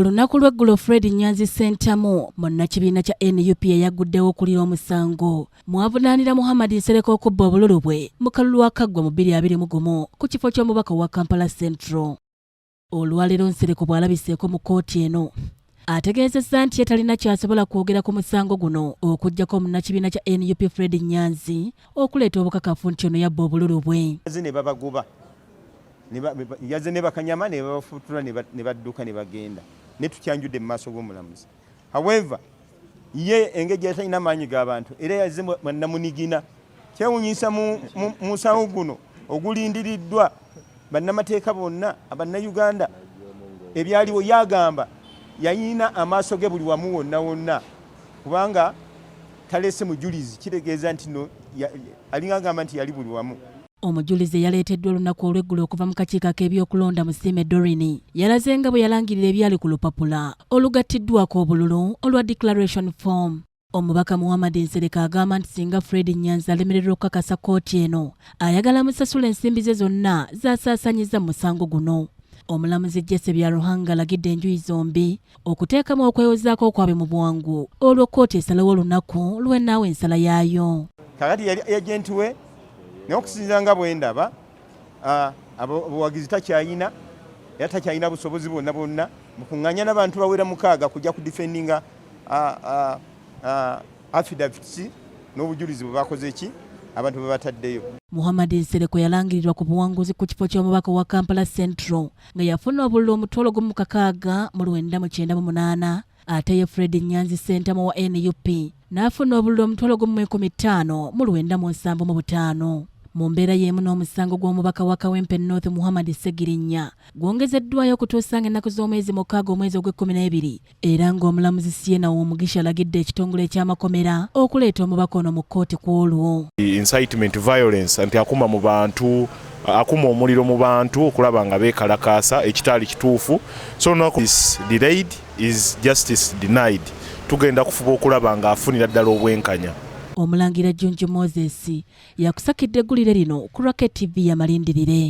Olunaku lw'eggulo Fred Nyanzi Ssentamu munnakibiina kya NUP yaguddewo okulira omusango mwavunaanira Mohammed Nsereko okuba obululu bwe mu kalulu akaggwa mu 2021 ku kifo ky'omubaka wa Kampala Central. Olwaleero Nsereko bw'alabiseeko mu kkooti eno ategeezezza nti ye talina ky'asobola kwogera ku musango guno okuggyako munnakibiina kya NUP Fred Nyanzi okuleeta obukakafu nti ono yabba obululu bwe. Yaze ne bakanyama ne bafutura ne badduka ne bagenda ne tukyanjudde mu maaso g'omulamuzi. However, ye engeri yatalina maanyi g'abantu era yazze bannamunigina kyewuunyisa mu musango guno ogulindiriddwa bannamateeka bonna abanna-Uganda ebyaliwo yagamba yayina amaaso ge buli wamu wonna wonna kubanga talese mujurizi kitegeeza nti no alinga agamba nti yali buli wamu. Omujurizi yaleeteddwa olunaku olw'eggulo okuva mu kakiiko ak'ebyokulonda mu Siime Dorini yalaze nga bwe yalangirira ebyali ku lupapula olugattiddwako obululu olwa declaration form. Omubaka Mohammed Nsereko agamba nti singa Fred Nyanzi alemererwa okukakasa kkooti eno ayagala musasula ensimbi ze zonna z'asaasanyiza mu musango guno. Omulamuzi Jesse Byaruhanga alagidde enjuyi zombi okuteekamu okwewozaako kwabwe mu bwangu olwo kkooti esalawo olunaku lw'ennaawo ensala yaayo. Kakati yali agenti we naye okusinziira nga bwe ndaba obuwagizi takyayina era takyayina busobozi bwonna bwonna mu kuŋŋaanya n'abantu bawera 6 kujja ku defendinga affidavits n'obujurizi bwe bakoze ki abantu bwe bataddeyo. Mohammed Nsereko yalangirirwa ku buwanguzi ku kifo ky'omubaka wa Kampala Central nga yafuna obululu omutwalo gumu 6 mu 1998 ate ye Fred Nyanzi Ssentamu wa NUP n'afuna obululu omutwalo gumu 15 mu 1975. Mu mbeera y'emu n'omusango gw'omubaka wa Kawempe North Muhammad Segirinya gwongezeddwayo okutuusa ng'ennaku z'omwezi 6 omwezi ogw'e12 era ng'omulamuzi Siena Omugisha alagidde ekitongole eky'amakomera okuleeta omubaka ono mu kkooti ku olwo. Incitement violence nti akuma mu bantu akuma omuliro mu bantu okulaba nga beekalakaasa ekitaali kituufu so no is delayed is justice denied. Tugenda kufuba okulaba nga afunira ddala obwenkanya. Omulangira Junju Moses yakusakidde eggulire lino ku Rocket TV ya malindirire.